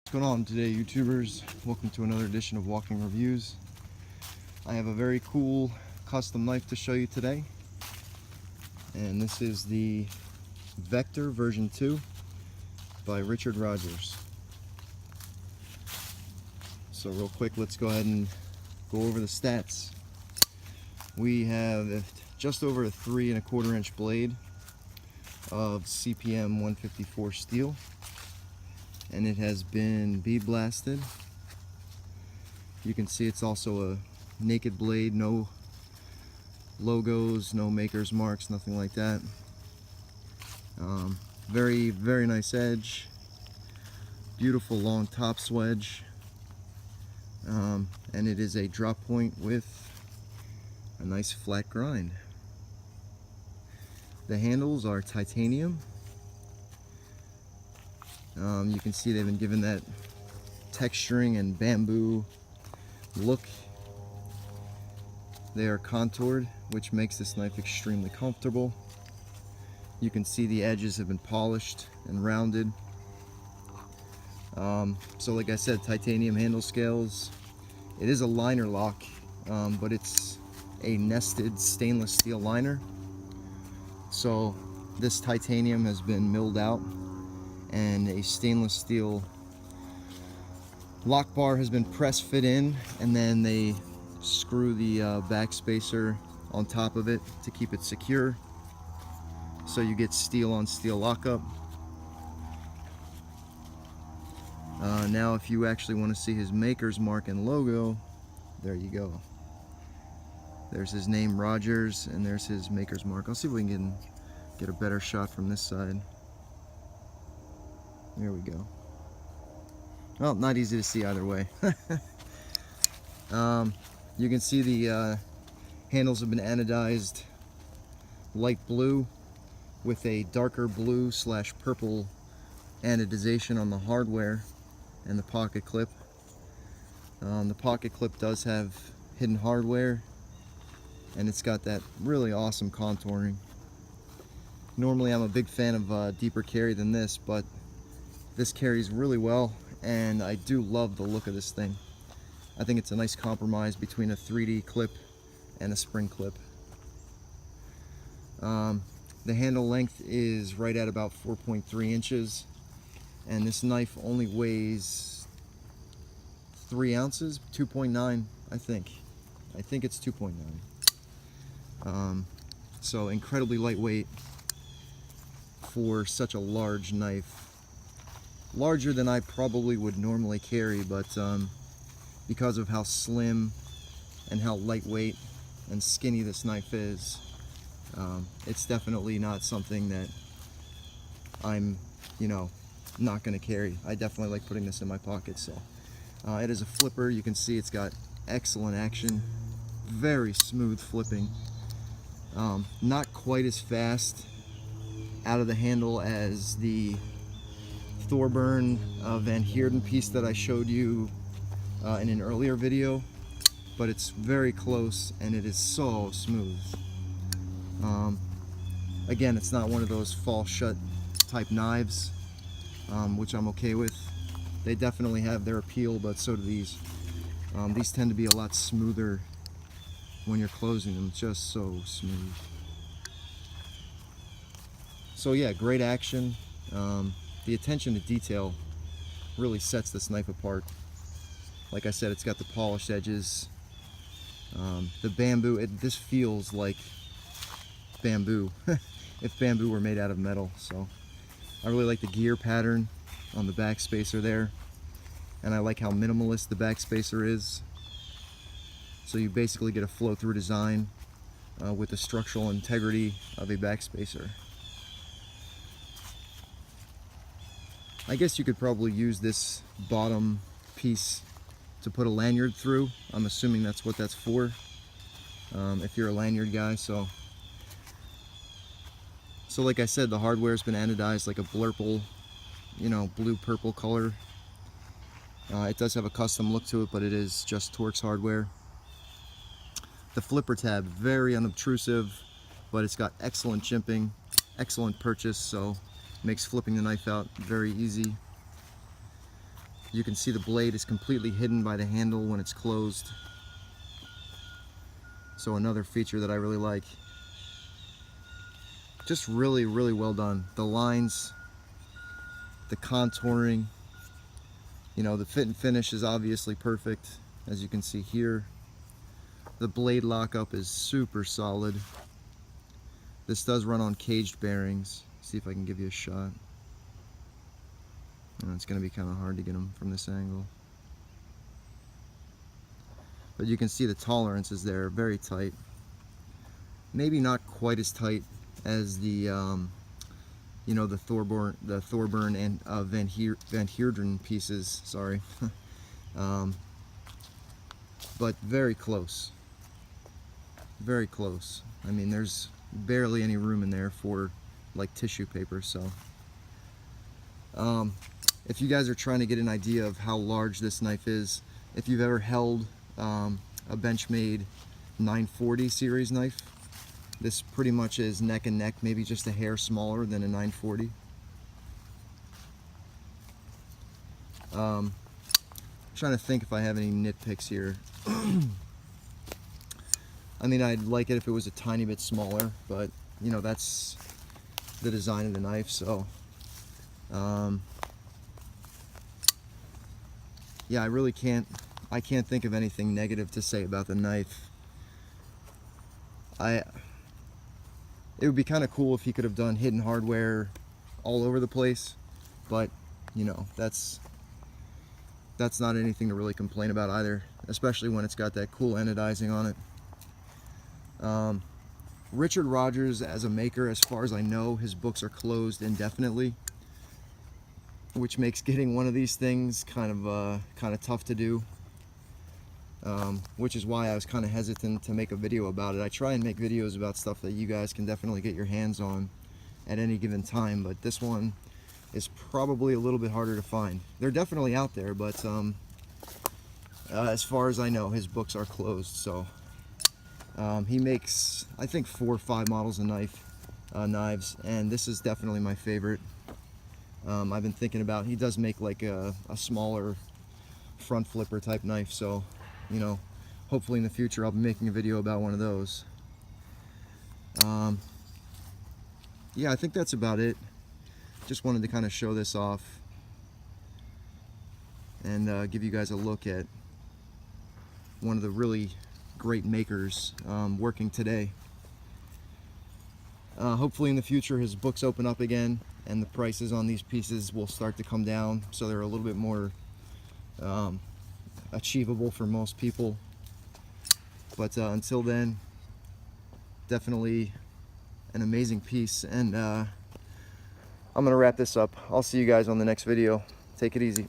What's going on today, YouTubers? Welcome to another edition of Walking Reviews. I have a very cool custom knife to show you today, and this is the Vector version 2 by Richard Rogers. So real quick, let's go ahead and go over the stats. We have just over a 3 1/4 inch blade of CPM 154 steel, and it has been bead blasted. You can see it's also a naked blade, no logos, no maker's marks, nothing like that. Very nice edge, beautiful long top swedge, and it is a drop point with a nice flat grind. The handles are titanium. You can see they've been given that texturing and bamboo look. They are contoured, which makes this knife extremely comfortable. You can see the edges have been polished and rounded. So like I said, titanium handle scales. It is a liner lock, but it's a nested stainless steel liner. So this titanium has been milled out, and a stainless steel lock bar has been press fit in, and then they screw the back spacer on top of it to keep it secure, so you get steel on steel lockup. Now if you actually want to see his maker's mark and logo, there you go. There's his name, Rogers, and there's his maker's mark. I'll see if we can get a better shot from this side. There we go. Well, not easy to see either way. You can see the handles have been anodized light blue with a darker blue / purple anodization on the hardware and the pocket clip. The pocket clip does have hidden hardware, and it's got that really awesome contouring. Normally I'm a big fan of deeper carry than this, but this carries really well, and I do love the look of this thing. I think it's a nice compromise between a 3D clip and a spring clip. The handle length is right at about 4.3 inches, and this knife only weighs 3 ounces, 2.9 I think. I think it's 2.9. So incredibly lightweight for such a large knife. Larger than I probably would normally carry, but because of how slim and how lightweight and skinny this knife is, it's definitely not something that I'm, not going to carry. I definitely like putting this in my pocket. So it is a flipper. You can see it's got excellent action, very smooth flipping, not quite as fast out of the handle as the Thorburn Van Heerden piece that I showed you in an earlier video, but it's very close and it is so smooth. Again, it's not one of those fall shut type knives, which I'm okay with. They definitely have their appeal, but so do these. These tend to be a lot smoother when you're closing them, just so smooth. So yeah, great action. The attention to detail really sets this knife apart. Like I said, it's got the polished edges, the bamboo. This feels like bamboo if bamboo were made out of metal. So I really like the gear pattern on the back spacer there, and I like how minimalist the back spacer is. So you basically get a flow-through design with the structural integrity of a back spacer. I guess you could probably use this bottom piece to put a lanyard through. I'm assuming that's what that's for, if you're a lanyard guy. So like I said, the hardware's been anodized like a blurple, blue-purple color. It does have a custom look to it, but it is just Torx hardware. The flipper tab, very unobtrusive, but it's got excellent jimping, excellent purchase, so makes flipping the knife out very easy. You can see the blade is completely hidden by the handle when it's closed. So another feature that I really like. Just really, really well done. The lines, the contouring, you know, the fit and finish is obviously perfect, as you can see here. The blade lockup is super solid. This does run on caged bearings. See if I can give you a shot. It's going to be kind of hard to get them from this angle. But you can see the tolerance is there, very tight. Maybe not quite as tight as the, you know, the Thorburn and Van Heerden pieces. Sorry, but very close. Very close. I mean, there's barely any room in there for like tissue paper. So, if you guys are trying to get an idea of how large this knife is, if you've ever held a Benchmade 940 series knife, this pretty much is neck and neck, maybe just a hair smaller than a 940. Trying to think if I have any nitpicks here. I mean, I'd like it if it was a tiny bit smaller, but you know, that's the design of the knife. So yeah, I can't think of anything negative to say about the knife. It would be kind of cool if he could have done hidden hardware all over the place, but you know, that's not anything to really complain about either, especially when it's got that cool anodizing on it. Richard Rogers, as a maker, as far as I know, his books are closed indefinitely, which makes getting one of these things kind of tough to do. Which is why I was kind of hesitant to make a video about it. I try and make videos about stuff that you guys can definitely get your hands on at any given time, but this one is probably a little bit harder to find. They're definitely out there, but as far as I know, his books are closed. So he makes, I think, 4 or 5 models of knives, and this is definitely my favorite. I've been thinking about, he does make like a smaller front flipper type knife, so you know, hopefully in the future I'll be making a video about one of those. Yeah, I think that's about it. Just wanted to kind of show this off and give you guys a look at one of the really great makers working today. Hopefully in the future his books open up again and the prices on these pieces will start to come down, so they're a little bit more achievable for most people. But until then, definitely an amazing piece, and I'm gonna wrap this up. I'll see you guys on the next video. Take it easy.